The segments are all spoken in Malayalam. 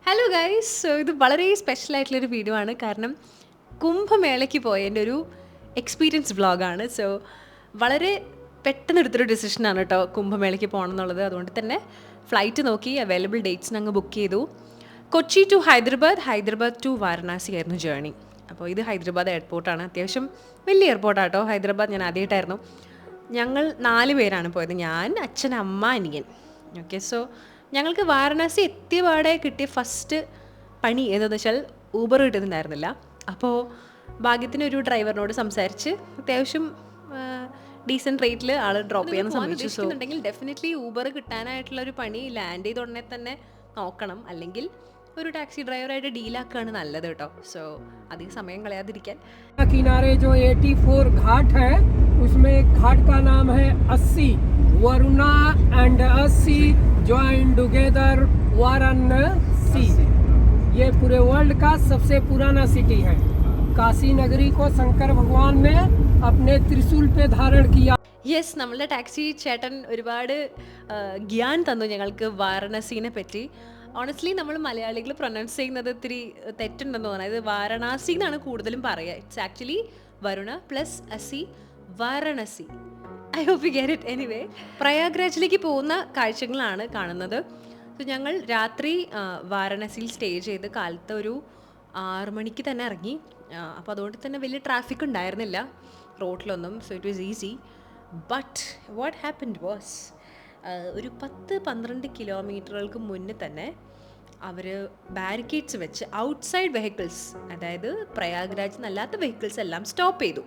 ഹലോ ഗൈസ്, സോ ഇത് വളരെ സ്പെഷ്യൽ ആയിട്ടുള്ളൊരു വീഡിയോ ആണ്. കാരണം കുംഭമേളയ്ക്ക് പോയതിൻ്റെ ഒരു എക്സ്പീരിയൻസ് വ്ളോഗാണ്. സോ വളരെ പെട്ടെന്ന് എടുത്തൊരു ഡിസിഷനാണ് കേട്ടോ കുംഭമേളയ്ക്ക് പോകണം എന്നുള്ളത്. അതുകൊണ്ട് തന്നെ ഫ്ലൈറ്റ് നോക്കി അവൈലബിൾ ഡേറ്റ്സിന് അങ്ങ് ബുക്ക് ചെയ്തു. കൊച്ചി ടു ഹൈദരാബാദ്, ഹൈദരാബാദ് ടു വാരണാസി ആയിരുന്നു ജേർണി. അപ്പോൾ ഇത് ഹൈദരാബാദ് എയർപോർട്ടാണ്. അത്യാവശ്യം വലിയ എയർപോർട്ടാണ് കേട്ടോ ഹൈദരാബാദ്. ഞാൻ ആദ്യമായിട്ടായിരുന്നു. ഞങ്ങൾ 4 പേരാണ് പോയത്. ഞാൻ, അച്ഛൻ, അമ്മ, അനിയൻ. ഓക്കെ, സോ ഞങ്ങൾക്ക് വാരണാസി എത്തിയ പാടെ കിട്ടിയ ഫസ്റ്റ് പണി എന്താണെന്ന് വെച്ചാൽ ഊബർ കിട്ടുന്നുണ്ടായിരുന്നില്ല. അപ്പോൾ ഭാഗ്യത്തിന് ഒരു ഡ്രൈവറിനോട് സംസാരിച്ച് അത്യാവശ്യം ഡീസൻറ്റ് റേറ്റിൽ ആൾ ഡ്രോപ്പ് ചെയ്യാൻ സമ്മതിച്ചു. സോ ഉണ്ടെങ്കിൽ ഡെഫിനറ്റ്ലി ഊബർ കിട്ടാനായിട്ടുള്ള ഒരു പണി ലാൻഡ് ചെയ്ത ഉടനെ തന്നെ നോക്കണം. അല്ലെങ്കിൽ ഒരു ടാക്സി ഡ്രൈവറായിട്ട് ഡീലാക്കുകയാണ് നല്ലത് കേട്ടോ. സോ അധികം സമയം കളയാതിരിക്കാൻ. किनारे जो 84 घाट है उसमें एक घाट का नाम है 80 Varuna and 80 join together Varanasi. ये पूरे वर्ल्ड का सबसे पुराना सिटी है। काशी नगरी को शंकर भगवान ने अपने त्रिशूल पे धारण किया। യെസ്, നമ്മളുടെ ടാക്സി ചേട്ടൻ ഒരുപാട് ഗ്യാൻ തന്നു ഞങ്ങൾക്ക് വാരണാസിനെ പറ്റി. ഓണസ്റ്റ്ലി നമ്മൾ മലയാളികൾ പ്രൊനൗൺസ് ചെയ്യുന്നത് ഇത്തിരി തെറ്റുണ്ടെന്ന് തോന്നുന്നത്. ഇത് വാരണാസി എന്നാണ് കൂടുതലും പറയുക. It's actually Varuna plus Assi, Varanasi. I hope you get it. Anyway, പ്രയാഗ്രാജിലേക്ക് പോകുന്ന കാഴ്ചകളാണ് കാണുന്നത്. സോ ഞങ്ങൾ രാത്രി വാരണസിയിൽ സ്റ്റേ ചെയ്ത് കാലത്ത് ഒരു 6 മണിക്ക് തന്നെ ഇറങ്ങി. അപ്പോൾ അതുകൊണ്ട് തന്നെ വലിയ ട്രാഫിക് ഉണ്ടായിരുന്നില്ല റോഡിലൊന്നും. So it was easy. But what happened was, ഒരു 10-12 കിലോമീറ്ററുകൾക്ക് മുന്നേ തന്നെ അവർ ബാരിക്കേഡ്സ് വെച്ച് ഔട്ട്സൈഡ് വെഹിക്കിൾസ്, അതായത് പ്രയാഗ്രാജ് എന്നല്ലാത്ത വെഹിക്കിൾസ് എല്ലാം സ്റ്റോപ്പ് ചെയ്തു.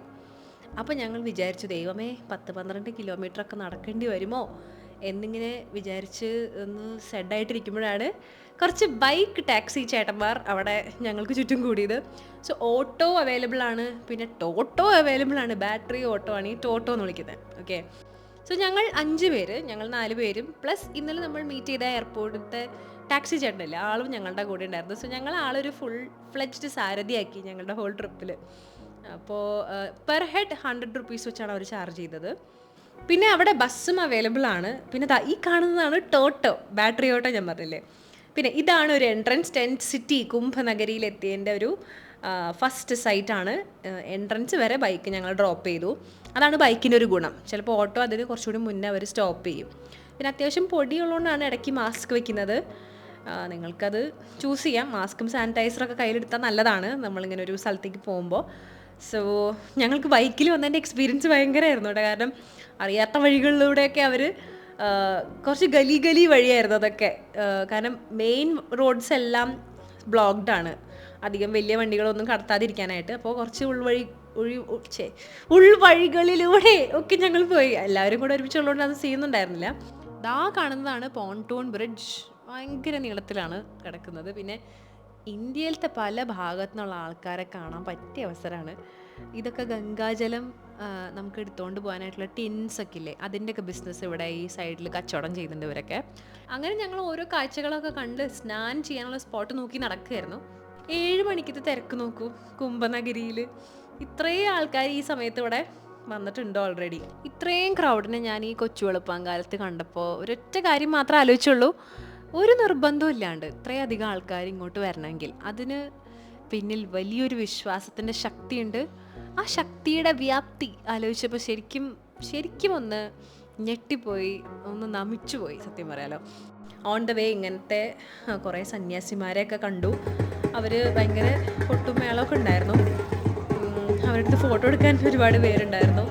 അപ്പോൾ ഞങ്ങൾ വിചാരിച്ചു, ദൈവമേ 10-12 കിലോമീറ്ററൊക്കെ നടക്കേണ്ടി വരുമോ എന്നിങ്ങനെ വിചാരിച്ച് ഒന്ന് സെഡായിട്ടിരിക്കുമ്പോഴാണ് കുറച്ച് ബൈക്ക് ടാക്സി ചേട്ടന്മാർ അവിടെ ഞങ്ങൾക്ക് ചുറ്റും കൂടിയത്. സോ ഓട്ടോ അവൈലബിൾ ആണ്, പിന്നെ ടോട്ടോ അവൈലബിൾ ആണ്. ബാറ്ററി ഓട്ടോ ആണ് ഈ ടോട്ടോ എന്ന് വിളിക്കുന്നത്. ഓക്കെ, സോ ഞങ്ങൾ 5 പേര്, ഞങ്ങൾ 4 പേരും പ്ലസ് ഇന്നലെ നമ്മൾ മീറ്റ് ചെയ്ത എയർപോർട്ടിലത്തെ ടാക്സി ചേട്ടനില്ല, ആളും ഞങ്ങളുടെ കൂടെ ഉണ്ടായിരുന്നു. സോ ഞങ്ങൾ ആളൊരു ഫുൾ ഫ്ലെഡ്ജ്ഡ് സാരഥിയാക്കി ഞങ്ങളുടെ ഹോൾ ട്രിപ്പിൽ. അപ്പോൾ പെർ ഹെഡ് 100 റുപ്പീസ് വെച്ചാണ് അവർ ചാർജ് ചെയ്തത്. പിന്നെ അവിടെ ബസ്സും അവൈലബിൾ ആണ്. പിന്നെ ഈ കാണുന്നതാണ് ടോട്ടോ, ബാറ്ററി ഓട്ടോ ഞാൻ പറഞ്ഞില്ലേ. പിന്നെ ഇതാണ് ഒരു എൻട്രൻസ്. ടെൻറ്റ് സിറ്റി കുംഭനഗരിയിൽ എത്തിയതിൻ്റെ ഒരു ഫസ്റ്റ് സൈറ്റാണ്. എൻട്രൻസ് വരെ ബൈക്ക് ഞങ്ങൾ ഡ്രോപ്പ് ചെയ്തു. അതാണ് ബൈക്കിൻ്റെ ഒരു ഗുണം. ചിലപ്പോൾ ഓട്ടോ അതിന് കുറച്ചുകൂടി മുന്നേ അവർ സ്റ്റോപ്പ് ചെയ്യും. പിന്നെ അത്യാവശ്യം പൊടിയുള്ളതുകൊണ്ടാണ് ഇടയ്ക്ക് മാസ്ക് വെക്കുന്നത്. നിങ്ങൾക്കത് ചൂസ് ചെയ്യാം. മാസ്കും സാനിറ്റൈസറൊക്കെ കയ്യിലെടുത്താൽ നല്ലതാണ് നമ്മളിങ്ങനെ ഒരു സ്ഥലത്തേക്ക് പോകുമ്പോൾ. സോ ഞങ്ങൾക്ക് ബൈക്കിൽ വന്നതിൻ്റെ എക്സ്പീരിയൻസ് ഭയങ്കരമായിരുന്നു കേട്ടോ. കാരണം അറിയാത്ത വഴികളിലൂടെയൊക്കെ അവർ കുറച്ച് ഗലി വഴിയായിരുന്നു അതൊക്കെ. കാരണം മെയിൻ റോഡ്സ് എല്ലാം ബ്ലോക്ക്ഡാണ്, അധികം വലിയ വണ്ടികളൊന്നും കടത്താതിരിക്കാനായിട്ട്. അപ്പോൾ കുറച്ച് ഉൾവഴികളിലൂടെ ഒക്കെ ഞങ്ങൾ പോയി. എല്ലാവരും കൂടെ ഒരുമിച്ചുള്ളതുകൊണ്ട് അത് ചെയ്യുന്നുണ്ടായിരുന്നില്ല. ദാ കാണുന്നതാണ് പോൺടൂൺ ബ്രിഡ്ജ്. ഭയങ്കര നീളത്തിലാണ് കിടക്കുന്നത്. പിന്നെ ഇന്ത്യയിലത്തെ പല ഭാഗത്തു നിന്നുള്ള ആൾക്കാരെ കാണാൻ പറ്റിയ അവസരമാണ്. ഇതൊക്കെ ഗംഗാജലം നമുക്ക് എടുത്തുകൊണ്ട് പോകാനായിട്ടുള്ള ടിൻസൊക്കെ ഇല്ലേ, അതിൻ്റെയൊക്കെ ബിസിനസ് ഇവിടെ ഈ സൈഡിൽ കച്ചവടം ചെയ്യുന്നുണ്ട് ഇവരൊക്കെ. അങ്ങനെ ഞങ്ങൾ ഓരോ കാഴ്ചകളൊക്കെ കണ്ട് സ്നാനം ചെയ്യാനുള്ള സ്പോട്ട് നോക്കി നടക്കുകയായിരുന്നു. 7 മണിക്കത്തെ തിരക്ക് നോക്കൂ കുംഭനഗരിയിൽ. ഇത്രയും ആൾക്കാർ ഈ സമയത്ത് ഇവിടെ വന്നിട്ടുണ്ട് ഓൾറെഡി. ഇത്രയും ക്രൗഡിനെ ഞാൻ ഈ കൊച്ചു വെളുപ്പാങ്കാലത്ത് കണ്ടപ്പോൾ ഒരൊറ്റ കാര്യം മാത്രമേ ആലോചിച്ചുള്ളൂ, ഒരു നിർബന്ധവും ഇല്ലാണ്ട് ഇത്രയധികം ആൾക്കാർ ഇങ്ങോട്ട് വരണമെങ്കിൽ അതിന് പിന്നിൽ വലിയൊരു വിശ്വാസത്തിൻ്റെ ശക്തിയുണ്ട്. ആ ശക്തിയുടെ വ്യാപ്തി ആലോചിച്ചപ്പോൾ ശരിക്കും ഒന്ന് ഞെട്ടിപ്പോയി, ഒന്ന് നമിച്ചു പോയി സത്യം പറയാലോ. ഓൺ ദ വേ ഇങ്ങനത്തെ കുറേ സന്യാസിമാരെയൊക്കെ കണ്ടു. അവർ ഭയങ്കര കൊട്ടും മേളമൊക്കെ ഉണ്ടായിരുന്നു. അവരുടെ അടുത്ത് ഫോട്ടോ എടുക്കാൻ ഒരുപാട് പേരുണ്ടായിരുന്നു.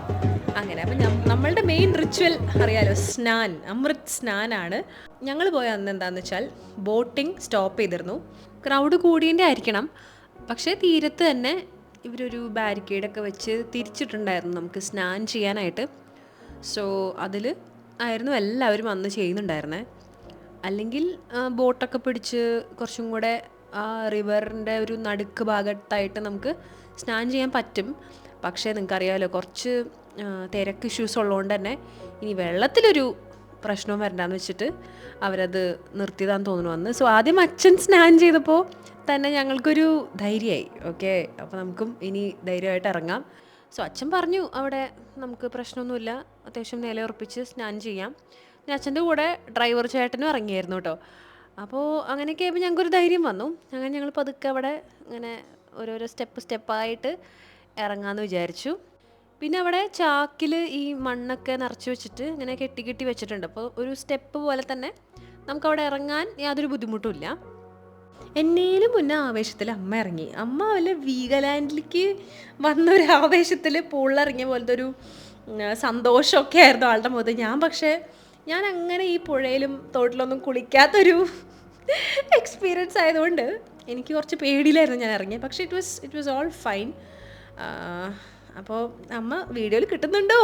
അങ്ങനെ അപ്പം നമ്മളുടെ മെയിൻ റിച്വൽ അറിയാലോ, അമൃത് സ്നാനാണ്. ഞങ്ങൾ പോയ അന്ന് എന്താണെന്ന് വെച്ചാൽ ബോട്ടിംഗ് സ്റ്റോപ്പ് ചെയ്തിരുന്നു. ക്രൗഡ് കൂടിയതിൻ്റെ ആയിരിക്കണം, പക്ഷേ തീരത്ത് തന്നെ ഇവരൊരു ബാരിക്കേഡൊക്കെ വെച്ച് തിരിച്ചിട്ടുണ്ടായിരുന്നു നമുക്ക് സ്നാൻ ചെയ്യാനായിട്ട്. സോ അതിൽ ആയിരുന്നു എല്ലാവരും അന്ന് ചെയ്യുന്നുണ്ടായിരുന്നത്. അല്ലെങ്കിൽ ബോട്ടൊക്കെ പിടിച്ച് കുറച്ചും കൂടെ ആ റിവറിൻ്റെ ഒരു നടുക്ക് ഭാഗത്തായിട്ട് നമുക്ക് സ്നാൻ ചെയ്യാൻ പറ്റും. പക്ഷേ നിങ്ങൾക്കറിയാമല്ലോ കുറച്ച് തിരക്ക് ഇഷ്യൂസ് ഉള്ളതുകൊണ്ട് തന്നെ ഇനി വെള്ളത്തിലൊരു പ്രശ്നവും വരണ്ടാന്ന് വെച്ചിട്ട് അവരത് നിർത്തിയതാന്ന് തോന്നുന്നു വന്ന്. സോ ആദ്യം അച്ഛൻ സ്നാൻ ചെയ്തപ്പോൾ തന്നെ ഞങ്ങൾക്കൊരു ധൈര്യമായി. ഓക്കെ, അപ്പോൾ നമുക്കും ഇനി ധൈര്യമായിട്ട് ഇറങ്ങാം. സോ അച്ഛൻ പറഞ്ഞു അവിടെ നമുക്ക് പ്രശ്നമൊന്നുമില്ല, അത്യാവശ്യം നിലയുറപ്പിച്ച് സ്നാൻ ചെയ്യാം. പിന്നെ അച്ഛൻ്റെ കൂടെ ഡ്രൈവർ ചേട്ടനും ഇറങ്ങിയായിരുന്നു കേട്ടോ. അപ്പോൾ അങ്ങനെയൊക്കെ ആയപ്പോൾ ഞങ്ങൾക്കൊരു ധൈര്യം വന്നു. അങ്ങനെ ഞങ്ങൾ പതുക്കെ അവിടെ ഇങ്ങനെ ഓരോരോ സ്റ്റെപ്പായിട്ട് ഇറങ്ങാമെന്ന് വിചാരിച്ചു. പിന്നെ അവിടെ ചാക്കിൽ ഈ മണ്ണൊക്കെ നിറച്ച് വെച്ചിട്ട് ഇങ്ങനെ കെട്ടി കെട്ടി വെച്ചിട്ടുണ്ട്. അപ്പോൾ ഒരു സ്റ്റെപ്പ് പോലെ തന്നെ നമുക്കവിടെ ഇറങ്ങാൻ യാതൊരു ബുദ്ധിമുട്ടുമില്ല. എന്നേലും മുന്നേ ആവേശത്തിൽ അമ്മ ഇറങ്ങി. അമ്മ വല്ല വീഗലാൻഡിലേക്ക് വന്നൊരു ആവേശത്തിൽ പൂളിലിറങ്ങിയ പോലത്തെ ഒരു സന്തോഷമൊക്കെ ആയിരുന്നു ആളുടെ മുഖത്ത്. ഞാൻ അങ്ങനെ ഈ പുഴയിലും തോട്ടിലൊന്നും കുളിക്കാത്തൊരു എക്സ്പീരിയൻസ് ആയതുകൊണ്ട് എനിക്ക് കുറച്ച് പേടിയിലായിരുന്നു ഞാൻ ഇറങ്ങിയത്. പക്ഷേ ഇറ്റ് വാസ് ഓൾ ഫൈൻ. അപ്പോൾ അമ്മ വീഡിയോയിൽ കിട്ടുന്നുണ്ടോ?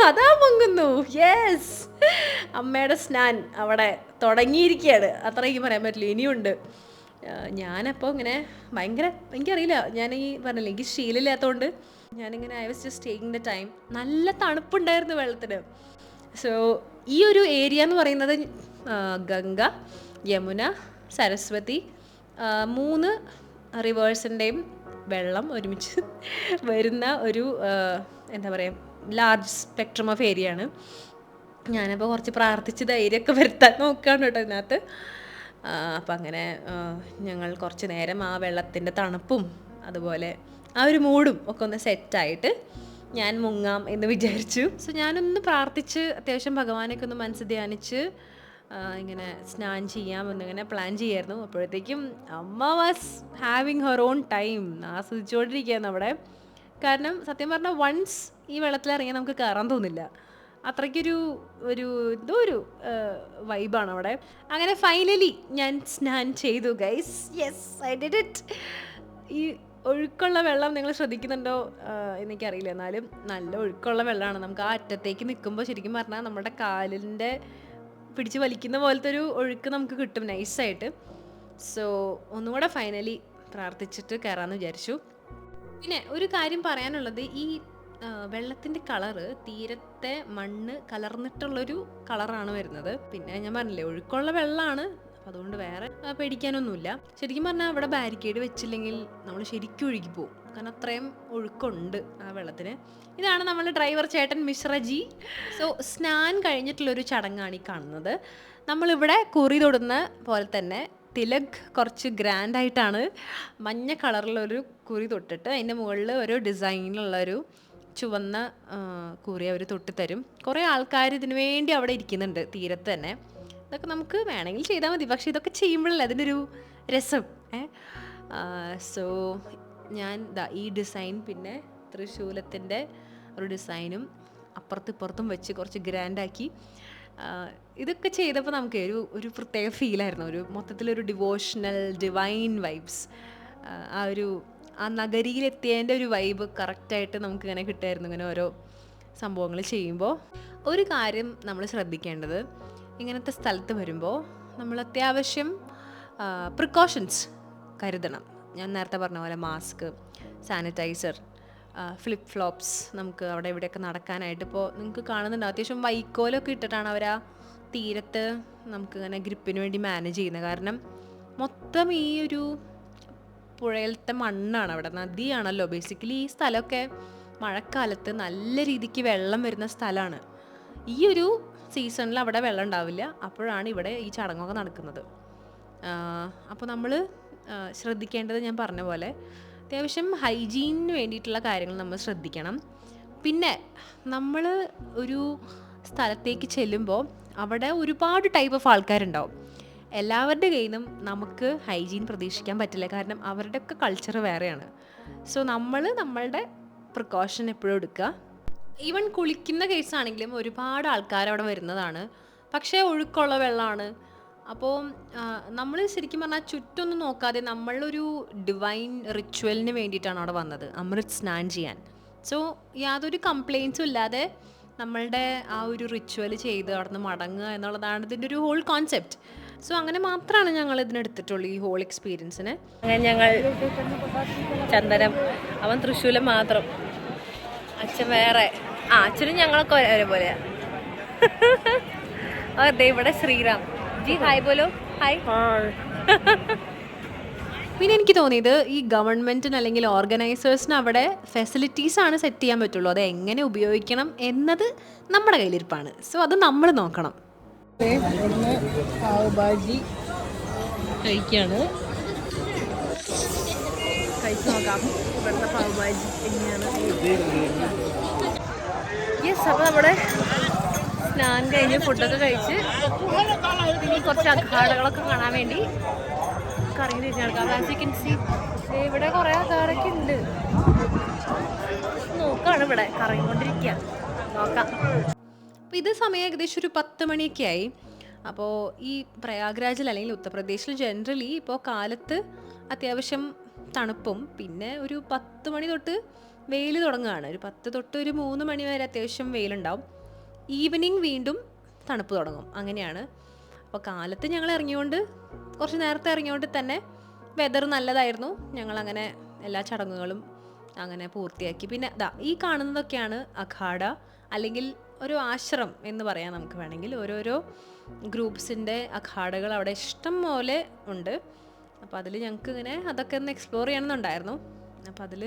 അതാ പൊങ്ങുന്നു. യെസ്, അമ്മയുടെ സ്നാൻ അവിടെ തുടങ്ങിയിരിക്കുകയാണ്. അത്രയ്ക്ക് പറയാൻ പറ്റില്ല, ഇനിയുണ്ട്. ഞാനപ്പോൾ ഇങ്ങനെ ഭയങ്കര, എനിക്കറിയില്ല, ഞാൻ ഈ പറഞ്ഞില്ല, എനിക്ക് ശീലമില്ലാത്തതുകൊണ്ട് ഞാനിങ്ങനെ I was just taking the time. നല്ല തണുപ്പുണ്ടായിരുന്നു വെള്ളത്തിന്. സോ ഈ ഒരു ഏരിയ എന്ന് പറയുന്നത് ഗംഗ, യമുന, സരസ്വതി, 3 റിവേഴ്സിൻ്റെയും വെള്ളം ഒരുമിച്ച് വരുന്ന ഒരു എന്താ പറയുക, ലാർജ് സ്പെക്ട്രം ഓഫ് ഏരിയ ആണ്. ഞാനപ്പോൾ കുറച്ച് പ്രാർത്ഥിച്ച് ധൈര്യമൊക്കെ വരുത്താൻ നോക്കുകയാണ് കേട്ടോ ഇതിനകത്ത്. അപ്പം അങ്ങനെ ഞങ്ങൾ കുറച്ച് നേരം ആ വെള്ളത്തിൻ്റെ തണുപ്പും അതുപോലെ ആ ഒരു മൂഡും ഒക്കെ ഒന്ന് സെറ്റായിട്ട് ഞാൻ മുങ്ങാം എന്ന് വിചാരിച്ചു. സോ ഞാനൊന്ന് പ്രാർത്ഥിച്ച് അത്യാവശ്യം ഭഗവാനൊക്കെ ഒന്ന് മനസ്സ് ധ്യാനിച്ച് ഇങ്ങനെ സ്നാൻ ചെയ്യാമെന്നിങ്ങനെ പ്ലാൻ ചെയ്യായിരുന്നു. അപ്പോഴത്തേക്കും അമ്മ was having her own time, ആസ്വദിച്ചുകൊണ്ടിരിക്കുകയാണ് അവിടെ. കാരണം സത്യം പറഞ്ഞാൽ വൺസ് ഈ വെള്ളത്തിലിറങ്ങിയാൽ നമുക്ക് കയറാൻ തോന്നില്ല. അത്രയ്ക്കൊരു എന്തോ ഒരു വൈബാണ് അവിടെ. അങ്ങനെ ഫൈനലി ഞാൻ സ്നാൻ ചെയ്തു guys. Yes, I did it. ഈ ഒഴുക്കുള്ള വെള്ളം നിങ്ങൾ ശ്രദ്ധിക്കുന്നുണ്ടോ എനിക്കറിയില്ല, എന്നാലും നല്ല ഒഴുക്കുള്ള വെള്ളമാണ്. നമുക്ക് ആ അറ്റത്തേക്ക് നിൽക്കുമ്പോൾ ശരിക്കും പറഞ്ഞാൽ നമ്മുടെ കാലിൻ്റെ പിടിച്ച് വലിക്കുന്ന പോലത്തെ ഒരു ഒഴുക്ക് നമുക്ക് കിട്ടും നൈസായിട്ട്. സോ ഒന്നുകൂടെ ഫൈനലി പ്രാർത്ഥിച്ചിട്ട് കയറാമെന്ന് വിചാരിച്ചു. പിന്നെ ഒരു കാര്യം പറയാനുള്ളത്, ഈ വെള്ളത്തിൻ്റെ കളറ് തീരത്തെ മണ്ണ് കലർന്നിട്ടുള്ളൊരു കളറാണ് വരുന്നത്. പിന്നെ ഞാൻ പറഞ്ഞില്ലേ, ഒഴുക്കുള്ള വെള്ളമാണ്, അപ്പോൾ അതുകൊണ്ട് വേറെ പേടിക്കാനൊന്നുമില്ല. ശരിക്കും പറഞ്ഞാൽ അവിടെ ബാരിക്കേഡ് വെച്ചില്ലെങ്കിൽ നമ്മൾ ശരിക്കും ഒഴുകി പോകും, കാരണം അത്രയും ഒഴുക്കുണ്ട് ആ വെള്ളത്തിന്. ഇതാണ് നമ്മൾ ഡ്രൈവർ ചേട്ടൻ മിശ്രജി. സോ സ്നാൻ കഴിഞ്ഞിട്ടുള്ളൊരു ചടങ്ങാണ് ഈ കാണുന്നത്. നമ്മളിവിടെ കുറി തൊടുന്ന പോലെ തന്നെ തിലക് കുറച്ച് ഗ്രാൻഡായിട്ടാണ് മഞ്ഞ കളറിലൊരു കുറി തൊട്ടിട്ട് അതിൻ്റെ മുകളിൽ ഒരു ഡിസൈനിലുള്ളൊരു ചുവന്ന കുറി അവർ തൊട്ടിത്തരും. കുറേ ആൾക്കാർ ഇതിനു വേണ്ടി അവിടെ ഇരിക്കുന്നുണ്ട് തീരത്ത് തന്നെ. ഇതൊക്കെ നമുക്ക് വേണമെങ്കിൽ ചെയ്താൽ മതി, പക്ഷേ ഇതൊക്കെ ചെയ്യുമ്പോഴല്ലേ അതിനൊരു രസം. സോ ഞാൻ ഈ ഡിസൈൻ, പിന്നെ തൃശ്ശൂലത്തിൻ്റെ ഒരു ഡിസൈനും അപ്പുറത്തും വെച്ച് കുറച്ച് ഗ്രാൻഡാക്കി ഇതൊക്കെ ചെയ്തപ്പോൾ നമുക്ക് ഒരു പ്രത്യേക ഫീലായിരുന്നു. ഒരു മൊത്തത്തിലൊരു ഡിവോഷണൽ ഡിവൈൻ വൈബ്സ്, ആ നഗരിയിലെത്തിയതിൻ്റെ ഒരു വൈബ് കറക്റ്റായിട്ട് നമുക്കിങ്ങനെ കിട്ടുമായിരുന്നു ഇങ്ങനെ ഓരോ സംഭവങ്ങൾ ചെയ്യുമ്പോൾ. ഒരു കാര്യം നമ്മൾ ശ്രദ്ധിക്കേണ്ടത്, ഇങ്ങനത്തെ സ്ഥലത്ത് വരുമ്പോൾ നമ്മൾ അത്യാവശ്യം പ്രിക്കോഷൻസ് കരുതണം. ഞാൻ നേരത്തെ പറഞ്ഞ പോലെ മാസ്ക്, സാനിറ്റൈസർ, ഫ്ലിപ്പ് ഫ്ലോപ്സ്, നമുക്ക് അവിടെ ഇവിടെയൊക്കെ നടക്കാനായിട്ട്. ഇപ്പോൾ നിങ്ങൾക്ക് കാണുന്നുണ്ട് അത്യാവശ്യം വൈക്കോലൊക്കെ ഇട്ടിട്ടാണ് അവർ ആ തീരത്ത് നമുക്കിങ്ങനെ ഗ്രിപ്പിന് വേണ്ടി മാനേജ് ചെയ്യുന്നത്. കാരണം മൊത്തം ഈ ഒരു പുഴയിലത്തെ മണ്ണാണ്, അവിടെ നദിയാണല്ലോ ബേസിക്കലി. ഈ സ്ഥലമൊക്കെ മഴക്കാലത്ത് നല്ല രീതിക്ക് വെള്ളം വരുന്ന സ്ഥലമാണ്. ഈ ഒരു സീസണിൽ അവിടെ വെള്ളം ഉണ്ടാവില്ല, അപ്പോഴാണ് ഇവിടെ ഈ ചടങ്ങൊക്കെ നടക്കുന്നത്. അപ്പോൾ നമ്മൾ ശ്രദ്ധിക്കേണ്ടത്, ഞാൻ പറഞ്ഞ പോലെ അത്യാവശ്യം ഹൈജീനിന് വേണ്ടിയിട്ടുള്ള കാര്യങ്ങൾ നമ്മൾ ശ്രദ്ധിക്കണം. പിന്നെ നമ്മൾ ഒരു സ്ഥലത്തേക്ക് ചെല്ലുമ്പോൾ അവിടെ ഒരുപാട് ടൈപ്പ് ഓഫ് ആൾക്കാരുണ്ടാവും. എല്ലാവരുടെ കയ്യിൽ നിന്നും നമുക്ക് ഹൈജീൻ പ്രതീക്ഷിക്കാൻ പറ്റില്ല, കാരണം അവരുടെയൊക്കെ കൾച്ചർ വേറെയാണ്. സോ നമ്മളുടെ പ്രിക്കോഷൻ എപ്പോഴും എടുക്കുക. ഈവൻ കുളിക്കുന്ന കേസാണെങ്കിലും ഒരുപാട് ആൾക്കാർ അവിടെ വരുന്നതാണ്, പക്ഷേ ഒഴുക്കുള്ള വെള്ളമാണ്. അപ്പോൾ നമ്മൾ ശരിക്കും പറഞ്ഞാൽ ചുറ്റൊന്നും നോക്കാതെ നമ്മളൊരു ഡിവൈൻ റിച്വലിന് വേണ്ടിയിട്ടാണ് അവിടെ വന്നത്, അമൃത് സ്നാൻ ചെയ്യാൻ. സോ യാതൊരു കംപ്ലയിൻസും ഇല്ലാതെ നമ്മളുടെ ആ ഒരു റിച്വൽ ചെയ്ത് അവിടെ നിന്ന് മടങ്ങുക എന്നുള്ളതാണ് ഇതിൻ്റെ ഒരു ഹോൾ കോൺസെപ്റ്റ്. സോ അങ്ങനെ മാത്രമാണ് ഞങ്ങൾ ഇതിനെടുത്തിട്ടുള്ളൂ ഈ ഹോൾ എക്സ്പീരിയൻസിന്. അങ്ങനെ ഞങ്ങൾ ചന്ദനം, അവൻ തൃശ്ശൂലം മാത്രം, അച്ഛൻ വേറെ. അച്ഛനും ഞങ്ങളൊക്കെ ഒരേപോലെയാണ്. അതെ, ഇവിടെ ശ്രീറാം ജി ഹായ് ബോലോ. ഹായ്. പിന്നെ എനിക്ക് തോന്നിയത് ഈ ഗവൺമെൻറ്റിന് അല്ലെങ്കിൽ ഓർഗനൈസേഴ്സിന് അവിടെ ഫെസിലിറ്റീസാണ് സെറ്റ് ചെയ്യാൻ പറ്റുള്ളൂ, അത് എങ്ങനെ ഉപയോഗിക്കണം എന്നത് നമ്മുടെ കയ്യിലിരിപ്പാണ്. സോ അത് നമ്മൾ നോക്കണം. പാവ് ഭാജി കഴിക്കുകയാണ്. കഴിച്ച് നോക്കാം ഇവിടുത്തെ പാവ് ഭാജി എങ്ങനെയാണ്. യെസ്, അപ്പോൾ നമ്മുടെ സ്നാനം കഴിഞ്ഞ് ഫുഡൊക്കെ കഴിച്ച് ഇനി കുറച്ച് അഖാടകളൊക്കെ കാണാൻ വേണ്ടി കറങ്ങി തിരിഞ്ഞ് നടക്കാം. ആസ് യു കെൻ സീ ഇവിടെ കുറേ അഖാടൊക്കെ ഉണ്ട്. നോക്കാണ് ഇവിടെ കറങ്ങിക്കൊണ്ടിരിക്കുക. നോക്കാം. അപ്പോൾ ഇത് സമയം ഏകദേശം ഒരു 10 മണിയൊക്കെ ആയി. അപ്പോൾ ഈ പ്രയാഗ്രാജിൽ അല്ലെങ്കിൽ ഉത്തർപ്രദേശിൽ ജനറലി ഇപ്പോൾ കാലത്ത് അത്യാവശ്യം തണുപ്പും പിന്നെ ഒരു 10 മണി തൊട്ട് വെയിൽ തുടങ്ങുകയാണ്. ഒരു 10 തൊട്ട് ഒരു 3 മണി വരെ അത്യാവശ്യം വെയിലുണ്ടാവും. ഈവനിങ് വീണ്ടും തണുപ്പ് തുടങ്ങും. അങ്ങനെയാണ്. അപ്പോൾ കാലത്ത് ഞങ്ങൾ ഇറങ്ങിയോണ്ട് കുറച്ച് നേരത്തെ ഇറങ്ങിയോണ്ട് തന്നെ വെതർ നല്ലതായിരുന്നു. ഞങ്ങളങ്ങനെ എല്ലാ ചടങ്ങുകളും അങ്ങനെ പൂർത്തിയാക്കി. പിന്നെ ഈ കാണുന്നതൊക്കെയാണ് അഖാഡ അല്ലെങ്കിൽ ഒരു ആശ്രം എന്ന് പറയാം നമുക്ക് വേണമെങ്കിൽ. ഓരോരോ ഗ്രൂപ്പ്സിൻ്റെ അഖാഡകൾ അവിടെ ഇഷ്ടം പോലെ ഉണ്ട്. അപ്പോൾ അതിൽ ഞങ്ങൾക്ക് ഇങ്ങനെ അതൊക്കെ ഒന്ന് എക്സ്പ്ലോർ ചെയ്യണമെന്നുണ്ടായിരുന്നു. അപ്പോൾ അതിൽ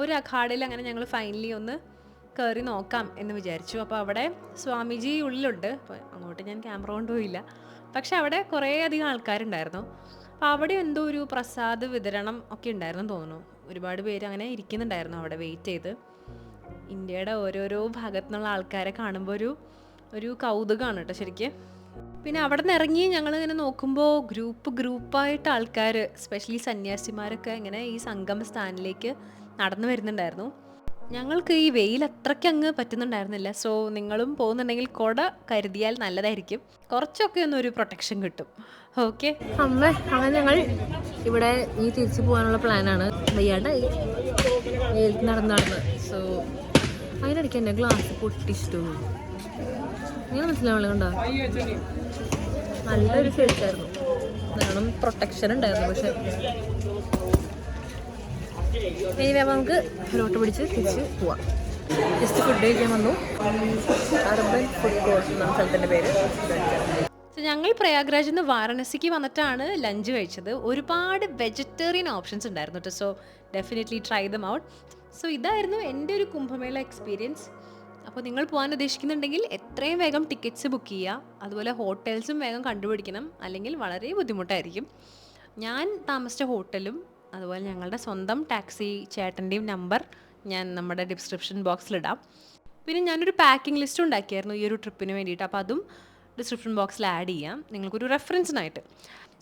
ഒരു അഖാഡയിൽ അങ്ങനെ ഞങ്ങൾ ഫൈനലി ഒന്ന് കയറി നോക്കാം എന്ന് വിചാരിച്ചു. അപ്പോൾ അവിടെ സ്വാമിജി ഉള്ളിലുണ്ട്. അപ്പോൾ അങ്ങോട്ട് ഞാൻ ക്യാമറ കൊണ്ടുപോയില്ല. പക്ഷെ അവിടെ കുറേ അധികം ആൾക്കാരുണ്ടായിരുന്നു. അപ്പോൾ അവിടെ എന്തോ ഒരു പ്രസാദ വിതരണം ഒക്കെ ഉണ്ടായിരുന്നു തോന്നുന്നു. ഒരുപാട് പേര് അങ്ങനെ ഇരിക്കുന്നുണ്ടായിരുന്നു അവിടെ വെയിറ്റ് ചെയ്ത്. ഇന്ത്യയുടെ ഓരോരോ ഭാഗത്തു നിന്നുള്ള ആൾക്കാരെ കാണുമ്പോൾ ഒരു കൗതുകമാണ് കേട്ടോ ശരിക്കും. പിന്നെ അവിടെ നിന്ന് ഇറങ്ങി ഞങ്ങളിങ്ങനെ നോക്കുമ്പോൾ ഗ്രൂപ്പായിട്ട് ആൾക്കാർ, സ്പെഷ്യലി സന്യാസിമാരൊക്കെ ഇങ്ങനെ ഈ സംഗമ സ്ഥാനിലേക്ക് നടന്നു വരുന്നുണ്ടായിരുന്നു. ഞങ്ങൾക്ക് ഈ വെയിൽ അത്രയ്ക്ക് അങ്ങ് പറ്റുന്നുണ്ടായിരുന്നില്ല. സോ നിങ്ങളും പോകുന്നുണ്ടെങ്കിൽ കുട കരുതിയാൽ നല്ലതായിരിക്കും. കുറച്ചൊക്കെ ഒന്നൊരു പ്രൊട്ടക്ഷൻ കിട്ടും. ഓക്കെ അങ്ങനെ ഞങ്ങൾ ഇവിടെ ഇനി തിരിച്ചു പോകാനുള്ള പ്ലാനാണ്. വയ്യാണ്ടായി നടന്ന്. സോ അതിനിടയ്ക്ക് എൻ്റെ ഗ്ലാസ് പൊട്ടിച്ചിട്ടു. ഇങ്ങനെ മനസ്സിലാവുള്ളൂ. കണ്ടോ, നല്ലൊരു ഷെയ്ഡായിരുന്നു. കാരണം പ്രൊട്ടക്ഷൻ ഉണ്ടായിരുന്നു. പക്ഷെ ഇനി നമുക്ക് ലോട്ട് പിടിച്ച് തിരിച്ച് പോവാം. ജസ്റ്റ് ഫുഡ് കഴിക്കാൻ വന്നു. അർബൻ ഫുഡ് കോർട്ട് എന്നാണ് സ്ഥലത്തിൻ്റെ പേര്. ഞങ്ങൾ പ്രയാഗ്രാജിൽ നിന്ന് വാരണസിക്ക് വന്നിട്ടാണ് ലഞ്ച് കഴിച്ചത്. ഒരുപാട് വെജിറ്റേറിയൻ ഓപ്ഷൻസ് ഉണ്ടായിരുന്നു കേട്ടോ. So definitely try them out. So ഇതായിരുന്നു എൻ്റെ ഒരു കുംഭമേള എക്സ്പീരിയൻസ്. അപ്പോൾ നിങ്ങൾ പോകാൻ ഉദ്ദേശിക്കുന്നുണ്ടെങ്കിൽ എത്രയും വേഗം ടിക്കറ്റ്സ് ബുക്ക് ചെയ്യുക. അതുപോലെ ഹോട്ടൽസും വേഗം കണ്ടുപിടിക്കണം, അല്ലെങ്കിൽ വളരെ ബുദ്ധിമുട്ടായിരിക്കും. ഞാൻ താമസിച്ച ഹോട്ടലും അതുപോലെ ഞങ്ങളുടെ സ്വന്തം ടാക്സി ചേട്ടൻ്റെയും നമ്പർ ഞാൻ നമ്മുടെ ഡിസ്ക്രിപ്ഷൻ ബോക്സിലിടാം. പിന്നെ ഞാനൊരു പാക്കിംഗ് ലിസ്റ്റ് ഉണ്ടാക്കിയായിരുന്നു ഈ ഒരു ട്രിപ്പിന് വേണ്ടിയിട്ട്. അപ്പോൾ അതും ഡിസ്ക്രിപ്ഷൻ ബോക്സിൽ ആഡ് ചെയ്യാം നിങ്ങൾക്കൊരു റെഫറൻസിനായിട്ട്.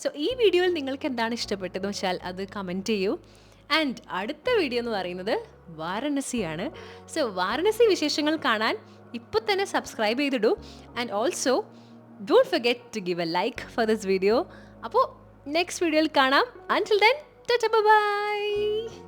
സോ ഈ വീഡിയോയിൽ നിങ്ങൾക്ക് എന്താണ് ഇഷ്ടപ്പെട്ടതെന്ന് വെച്ചാൽ അത് കമൻറ്റ് ചെയ്യൂ. ആൻഡ് അടുത്ത വീഡിയോ എന്ന് പറയുന്നത് വാരണസിയാണ്. സോ വാരണസി വിശേഷങ്ങൾ കാണാൻ ഇപ്പോൾ തന്നെ സബ്സ്ക്രൈബ് ചെയ്തിടൂ. And also don't forget to give a like for this video. അപ്പോൾ നെക്സ്റ്റ് വീഡിയോയിൽ കാണാം. Until then, bye bye.